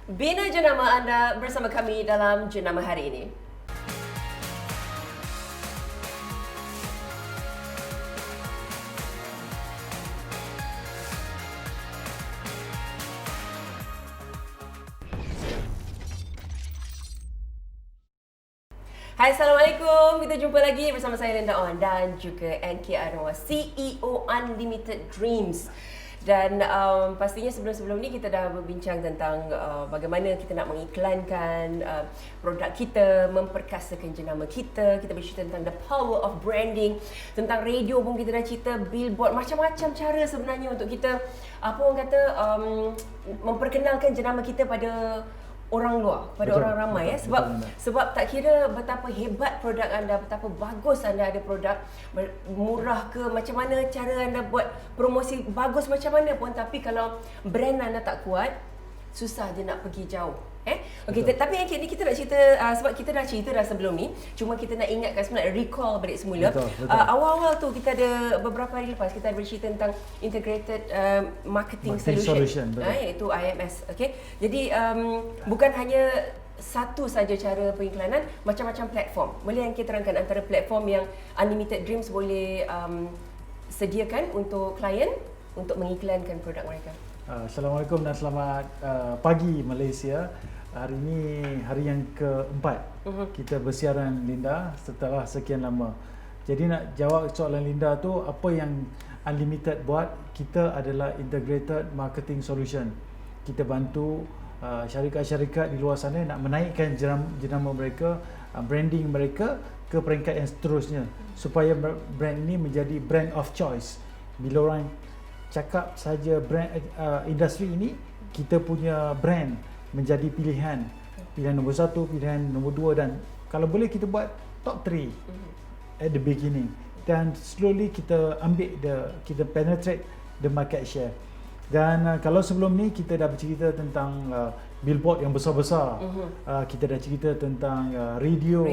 Bina jenama anda bersama kami dalam jenama hari ini. Hai, Assalamualaikum. Kita jumpa lagi bersama saya Linda On dan juga NK Anwar, CEO Unlimited Dreams. Dan pastinya sebelum-sebelum ni kita dah berbincang tentang bagaimana kita nak mengiklankan produk kita, memperkasakan jenama kita. Kita bercerita tentang the power of branding. Tentang radio pun kita dah cerita, billboard, macam-macam cara sebenarnya untuk kita, apa orang kata, memperkenalkan jenama kita pada orang luar, pada betul, orang ramai. betul, Sebab tak kira betapa hebat produk anda, betapa bagus anda ada produk, murah ke, macam mana cara anda buat promosi bagus macam mana pun, tapi kalau brand anda tak kuat, susah dia nak pergi jauh. Okey, tapi yang ni kita nak cerita, sebab kita dah cerita dah sebelum ni, cuma kita nak ingatkan sebenarnya, recall balik semula. Betul. Awal-awal tu kita ada beberapa hari lepas kita ada bercerita tentang integrated marketing solution, iaitu IMS. Okey, jadi bukan hanya satu saja cara pengiklanan, macam-macam platform. Boleh yang kita terangkan antara platform yang Unlimited Dreams boleh sediakan untuk klien untuk mengiklankan produk mereka? Assalamualaikum dan selamat pagi Malaysia. Hari ini hari yang keempat kita bersiaran, Linda, setelah sekian lama. Jadi nak jawab soalan Linda tu, apa yang Unlimited buat, kita adalah integrated marketing solution. Kita bantu syarikat-syarikat di luar sana nak menaikkan jenama mereka, branding mereka ke peringkat yang seterusnya, supaya brand ini menjadi brand of choice. Bila orang cakap saja brand industri ini, kita punya brand menjadi pilihan nombor 1, pilihan nombor 2, dan kalau boleh kita buat top 3 at the beginning, dan slowly kita kita penetrate the market share. Dan kalau sebelum ni kita dah bercerita tentang billboard yang besar-besar, kita dah cerita tentang radio,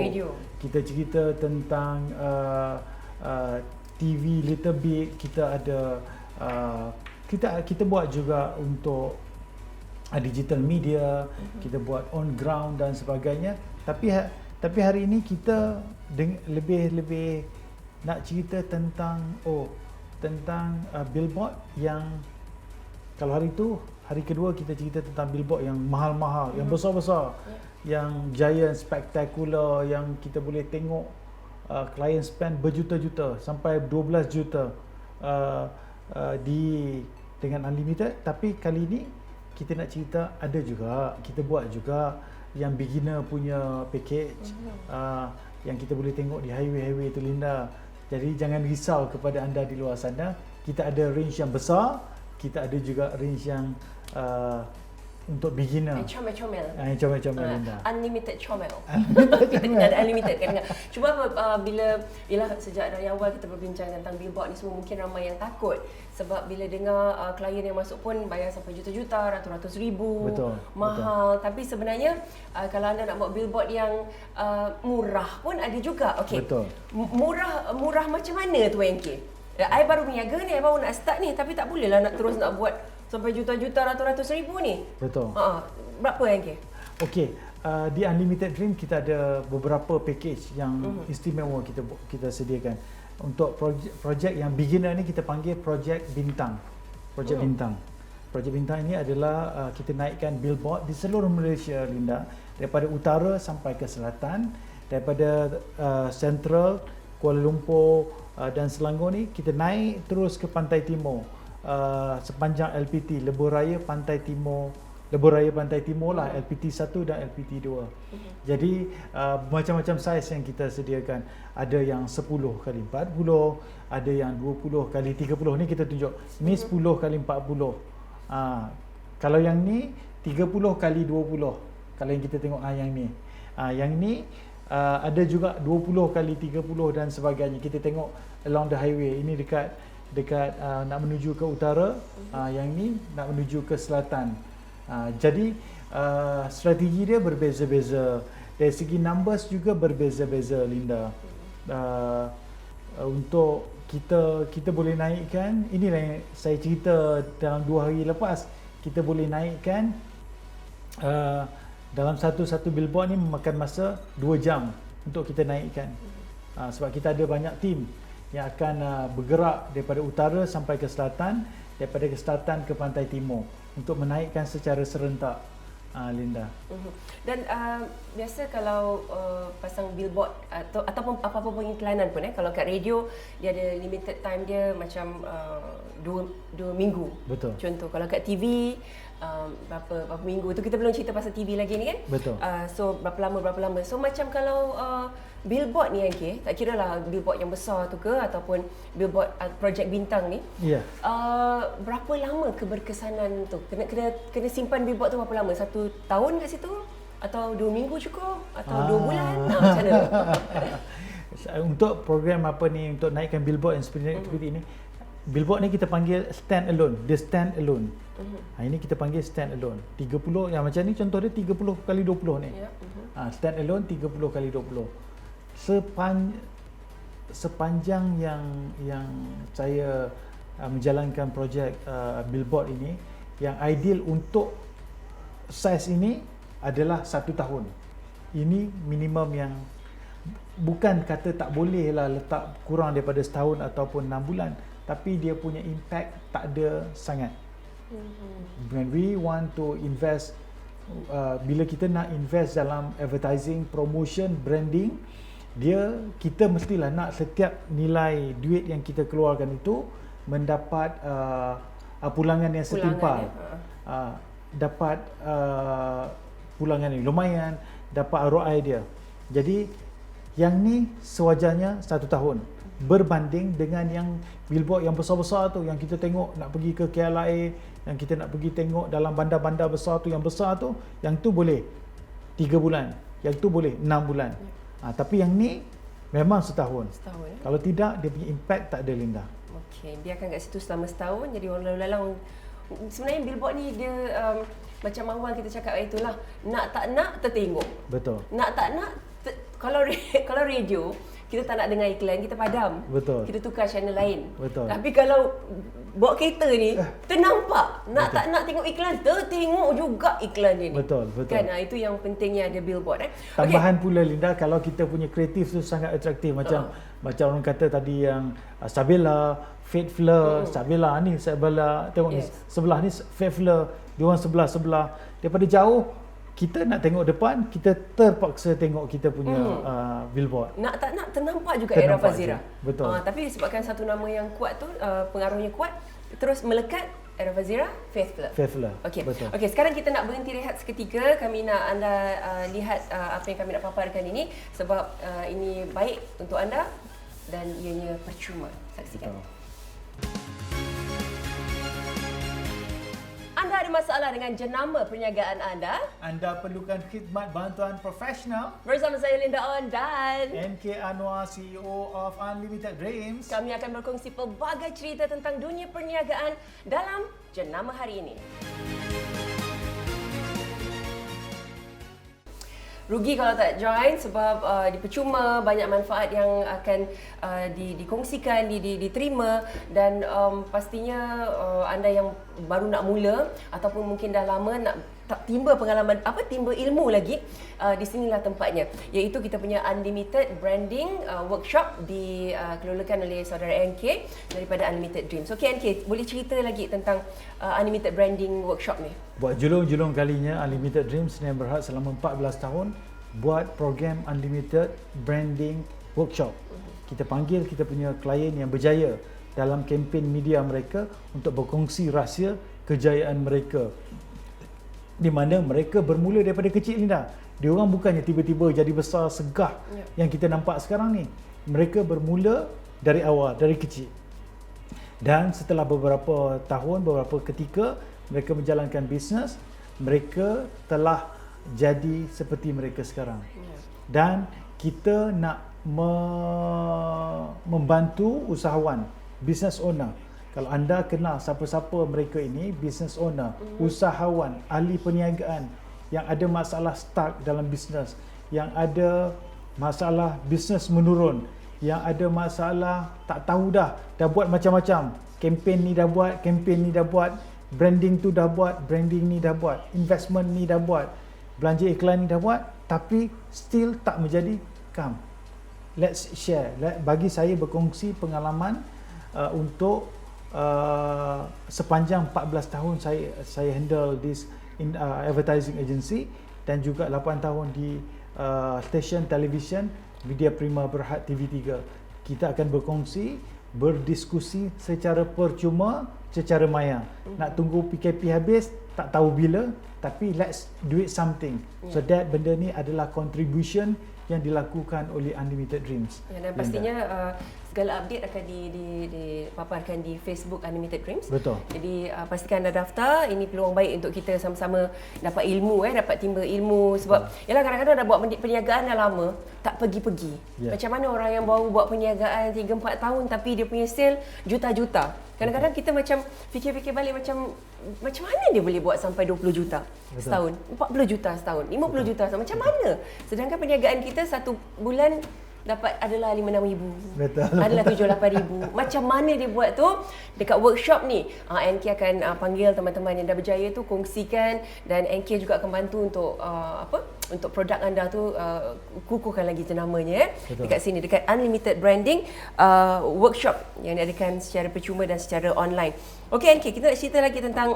kita cerita tentang TV little bit, kita ada kita buat juga untuk digital media, kita buat on ground dan sebagainya. Tapi hari ini kita lebih nak cerita tentang billboard yang, kalau hari kedua kita cerita tentang billboard yang mahal-mahal, yang besar-besar, yang giant, spectacular, yang kita boleh tengok klien spend berjuta-juta sampai 12 juta dengan Unlimited. Tapi kali ini kita nak cerita, kita buat juga yang beginner punya package, yang kita boleh tengok di highway tu, Linda. Jadi jangan risau kepada anda di luar sana, kita ada range yang besar, kita ada juga range yang untuk beginner. Comel-comel. Comel-comel, Linda. Unlimited comel. Kita ada unlimited kan. Cuba bila sejak dari awal kita berbincang tentang billboard ni semua, mungkin ramai yang takut sebab bila dengar klien yang masuk pun bayar sampai juta-juta, ratus-ratus ribu, mahal. Tapi sebenarnya kalau anda nak buat billboard yang murah pun ada juga. Okey. Murah macam mana tu, NK? I baru berniaga ni, I baru nak start ni, tapi tak bolehlah nak terus nak buat sampai juta-juta, ratus-ratus ribu ni. Betul. Berapa NK? Okey, di Unlimited Dream kita ada beberapa package yang istimewa kita sediakan. Untuk projek yang beginner ni kita panggil projek bintang. Projek bintang. Projek bintang ini adalah kita naikkan billboard di seluruh Malaysia, Linda, daripada utara sampai ke selatan, daripada Central, Kuala Lumpur dan Selangor ni, kita naik terus ke Pantai Timur. Sepanjang LPT, Lebuh Raya Pantai Timur lah, LPT 1 dan LPT 2. Jadi macam-macam saiz yang kita sediakan. Ada yang 10 kali 40, ada yang 20 kali 30. Ni kita tunjuk. Ni 10 kali 40. Kalau yang ni 30 kali 20. Kalau yang kita tengok yang ni. Yang ni ada juga 20 kali 30 dan sebagainya. Kita tengok along the highway. Ini dekat nak menuju ke utara, yang ni nak menuju ke selatan. Jadi strategi dia berbeza-beza. Dari segi numbers juga berbeza-beza, Linda. Untuk kita boleh naikkan, inilah yang saya cerita dalam 2 hari lepas, kita boleh naikkan dalam satu billboard ni memakan masa 2 jam untuk kita naikkan. Sebab kita ada banyak tim yang akan bergerak daripada utara sampai ke selatan, daripada ke selatan ke pantai timur untuk menaikkan secara serentak, Linda. Dan biasa kalau pasang billboard ataupun apa-apa pengiklanan pun, kalau kat radio dia ada limited time dia macam 2 minggu. Betul. Contoh kalau kat TV berapa minggu tu, kita belum cerita pasal TV lagi ni kan. Betul. So berapa lama. So macam kalau billboard ni tak kira lah billboard yang besar tu ke ataupun billboard projek bintang ni. Ya. Berapa lama keberkesanan tu? Kena simpan billboard tu berapa lama? 1 tahun kat situ? Atau 2 minggu cukup? Atau 2 bulan? Macam mana? Untuk program apa ni, untuk naikkan billboard yang seperti ini, billboard ni kita panggil stand alone. Dia stand alone. Ini kita panggil stand alone. 30 yang macam ni contoh dia 30 kali 20 ni. Stand alone 30 kali 20. Sepanjang yang saya menjalankan projek billboard ini, yang ideal untuk saiz ini adalah 1 tahun. Ini minimum yang bukan kata tak boleh lah letak kurang daripada setahun ataupun 6 bulan, tapi dia punya impact tak ada sangat. When we want to invest, bila kita nak invest dalam advertising, promotion, branding, kita mestilah nak setiap nilai duit yang kita keluarkan itu mendapat pulangan yang setimpal. Dapat pulangan yang lumayan, dapat ROI dia. Jadi yang ni sewajarnya 1 tahun berbanding dengan yang billboard yang besar-besar tu, yang kita tengok nak pergi ke KLIA, yang kita nak pergi tengok dalam bandar-bandar besar tu, yang besar tu, yang tu boleh 3 bulan, yang tu boleh 6 bulan. Tapi yang ni memang setahun. Kalau tidak, dia punya impact tak ada, Linda. Okey, biarkan kat situ selama setahun. Jadi orang lalu-lalang, sebenarnya billboard ni dia macam awal kita cakap, itulah, nak tak nak tertengok. Betul. Nak tak nak kalau radio kita tak nak dengar iklan, kita padam. Betul. Kita tukar channel lain. Betul. Tapi kalau bawa kereta ni, ternampak. Nak tak nak tengok iklan, tertengok juga iklan dia ni. Betul. Kan, itu yang pentingnya ada billboard. Tambahan pula, Linda, kalau kita punya kreatif tu sangat atraktif. Macam orang kata tadi yang Sabella, Fate Fleur, Sabella ni, Sabella, tengok ni, sebelah ni Fate Fleur, diorang sebelah. Daripada jauh, kita nak tengok depan, kita terpaksa tengok kita punya billboard. Nak tak nak ternampak juga Era Fazira. Betul. Tapi disebabkan satu nama yang kuat tu, pengaruhnya kuat, terus melekat Era Fazira, Faith Fleur. Okey. Okey, sekarang kita nak berhenti rehat seketika. Kami nak anda lihat apa yang kami nak paparkan ini, sebab ini baik untuk anda dan ianya percuma. Saksikan. Betul. Anda ada masalah dengan jenama perniagaan anda? Anda perlukan khidmat bantuan profesional? Bersama saya Linda On dan MK Anwar, CEO of Unlimited Dreams. Kami akan berkongsi pelbagai cerita tentang dunia perniagaan dalam jenama hari ini. Rugi kalau tak join, sebab dipercuma, banyak manfaat yang akan dikongsikan, diterima, dan pastinya anda yang baru nak mula ataupun mungkin dah lama nak timba pengalaman, timba ilmu lagi, di sinilah tempatnya, iaitu kita punya Unlimited Branding Workshop dikelolakan oleh saudara NK daripada Unlimited Dreams. Okey NK, boleh cerita lagi tentang Unlimited Branding Workshop ni? Buat julung-julung kalinya, Unlimited Dreams yang berhad selama 14 tahun buat program Unlimited Branding Workshop. Kita panggil kita punya klien yang berjaya dalam kempen media mereka untuk berkongsi rahsia kejayaan mereka, di mana mereka bermula daripada kecil, Linda. Diorang bukannya tiba-tiba jadi besar segah yang kita nampak sekarang ni. Mereka bermula dari awal, dari kecil. Dan setelah beberapa tahun, beberapa ketika mereka menjalankan bisnes, mereka telah jadi seperti mereka sekarang. Dan kita nak membantu usahawan, business owner. Kalau anda kenal siapa-siapa mereka ini, business owner, usahawan, ahli perniagaan yang ada masalah stuck dalam bisnes, yang ada masalah bisnes menurun, yang ada masalah tak tahu dah buat macam-macam, kempen ni dah buat, kempen ni dah buat, branding tu dah buat, branding ni dah buat, investment ni dah buat, belanja iklan ni dah buat, tapi still tak menjadi come. Let's share. Bagi saya berkongsi pengalaman untuk sepanjang 14 tahun saya handle this advertising agency dan juga 8 tahun di stesen televisyen Media Prima Berhad TV3. Kita akan berkongsi, berdiskusi secara percuma, secara maya. Nak tunggu PKP habis, tak tahu bila, tapi let's do it something. So that benda ni adalah contribution yang dilakukan oleh Unlimited Dreams. Dan pastinya segala update akan dipaparkan di Facebook Unlimited Dreams. Betul. Jadi pastikan anda daftar. Ini peluang baik untuk kita sama-sama dapat ilmu, dapat timba ilmu. Sebab yalah, kadang-kadang dah buat perniagaan dah lama, tak pergi-pergi. Macam mana orang yang baru buat perniagaan 3-4 tahun tapi dia punya sale juta-juta. Kadang-kadang kita macam fikir-fikir balik, macam mana dia boleh buat sampai 20 juta setahun, 40 juta setahun, 50 juta setahun, macam mana? Sedangkan perniagaan kita satu bulan dapat adalah 5-6 ribu. Betul. Adalah 7-8 ribu. Macam mana dia buat tu? Dekat workshop ni, NK akan panggil teman-teman yang dah berjaya tu, kongsikan, dan NK juga akan bantu untuk untuk produk anda tu kukuhkan lagi jenamanya dekat sini, dekat Unlimited Branding workshop yang diadakan secara percuma dan secara online. Okey NK, kita nak cerita lagi tentang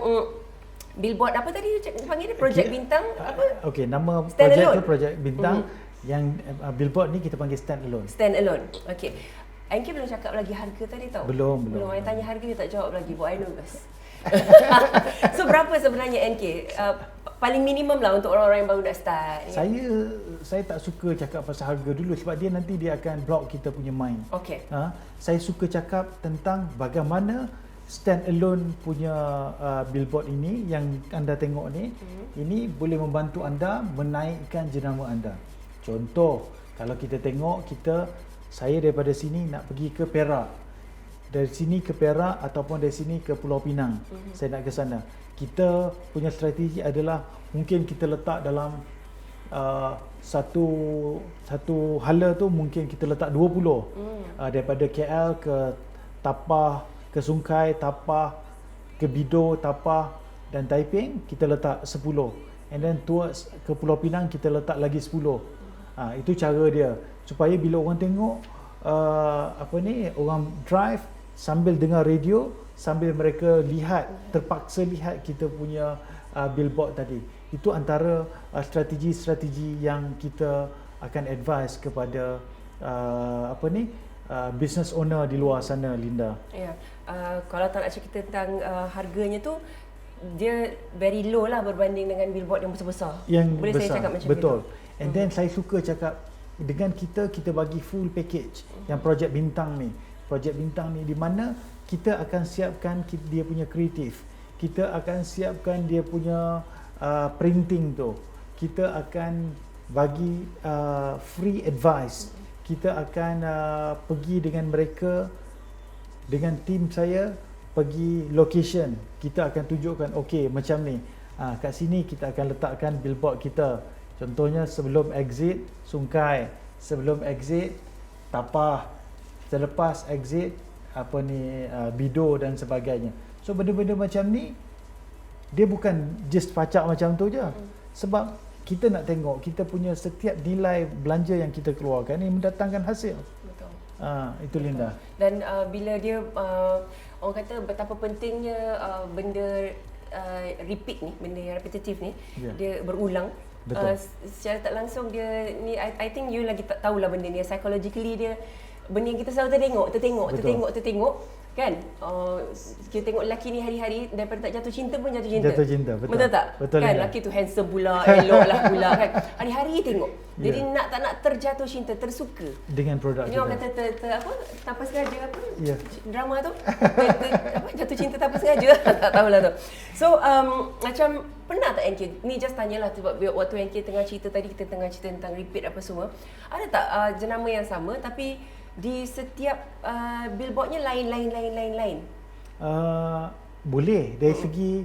billboard apa tadi panggil dia, projek bintang apa? Okey, nama Stand projek alone. tu projek bintang. Yang billboard ni kita panggil stand alone. Stand alone. Okey. NK belum cakap lagi harga tadi tau. Belum. Saya tanya harga dia tak jawab lagi. Buat I nervous. So berapa sebenarnya NK? Paling minimum lah untuk orang-orang yang baru nak start. Saya tak suka cakap pasal harga dulu sebab nanti dia akan block kita punya mind. Okey. Saya suka cakap tentang bagaimana stand alone punya billboard ini yang anda tengok ni, ini boleh membantu anda menaikkan jenama anda. Contoh, kalau kita tengok, saya daripada sini nak pergi ke Perak. Dari sini ke Perak ataupun dari sini ke Pulau Pinang. Saya nak ke sana. Kita punya strategi adalah mungkin kita letak dalam satu hala tu mungkin kita letak 20. Daripada KL ke Tapah, ke Sungai, Tapah, ke Bido, Tapah dan Taiping kita letak 10. And then towards ke Pulau Pinang kita letak lagi 10. Itu cara dia supaya bila orang tengok orang drive sambil dengar radio, sambil mereka terpaksa lihat kita punya billboard tadi. Itu antara strategi-strategi yang kita akan advise kepada business owner di luar sana, Linda. Ya. Kalau tak nak cerita tentang harganya tu, dia very low lah berbanding dengan billboard yang besar-besar. Boleh besar. Saya cakap macam betul. itu? And then saya suka cakap dengan kita bagi full package yang projek bintang ni. Projek bintang ni di mana kita akan siapkan dia punya kreatif. Kita akan siapkan dia punya printing tu. Kita akan bagi free advice. Kita akan pergi dengan mereka, dengan tim saya pergi location. Kita akan tunjukkan okey macam ni. Kat sini kita akan letakkan billboard kita. Contohnya sebelum exit Sungai, sebelum exit Tapah, selepas exit Bido dan sebagainya. So benda-benda macam ni dia bukan just pacak macam tu je. Sebab kita nak tengok kita punya setiap nilai belanja yang kita keluarkan ni mendatangkan hasil. Betul. Itu Linda. Dan bila dia orang kata betapa pentingnya benda repeat ni, benda yang repetitif ni, dia berulang. Secara tak langsung dia ni, I think you lagi tak tahulah benda ni, psychologically dia benda yang kita selalu tertengok kan. Kita tengok lelaki ni hari-hari daripada tak jatuh cinta pun jatuh cinta. Betul tak? Betul kan Linda. lelaki tu handsome pula, elok lah pula kan. Hari-hari tengok. Jadi nak tak nak terjatuh cinta, tersuka dengan produk ini kita. orang kata tanpa sengaja drama tu jatuh cinta tanpa sengaja. Tak tahulah tu. So macam pernah tak NK, ni just tanyalah sebab waktu NK tengah cerita tadi, kita tengah cerita tentang repeat apa semua, ada tak jenama yang sama tapi di setiap billboardnya lain? Boleh dari segi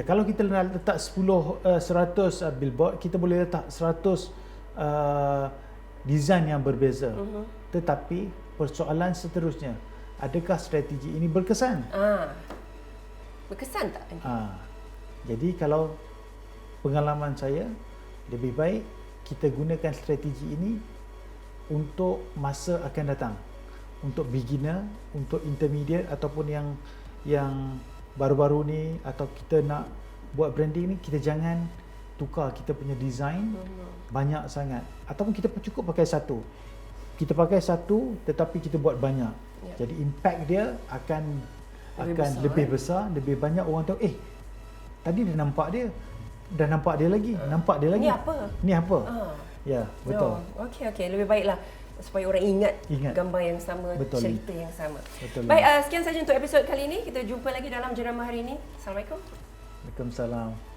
kalau kita letak 100 billboard, kita boleh letak 100 design yang berbeza. Tetapi persoalan seterusnya, adakah strategi ini berkesan? Berkesan tak? Jadi kalau pengalaman saya, lebih baik kita gunakan strategi ini untuk masa akan datang, untuk beginner, untuk intermediate ataupun yang baru-baru ni, atau kita nak buat branding ni, kita jangan tukar kita punya design banyak sangat, ataupun kita cukup pakai satu. Kita pakai satu tetapi kita buat banyak. Jadi impact dia akan lebih besar, lebih banyak orang tahu, tadi dah nampak dia lagi, nampak dia lagi. Ni apa? Ya, betul. Okey, lebih baiklah supaya orang ingat gambar yang sama, betul, cerita yang sama. Betul. Baik, sekian saja untuk episod kali ini. Kita jumpa lagi dalam Jenama hari ini. Assalamualaikum. Waalaikumsalam.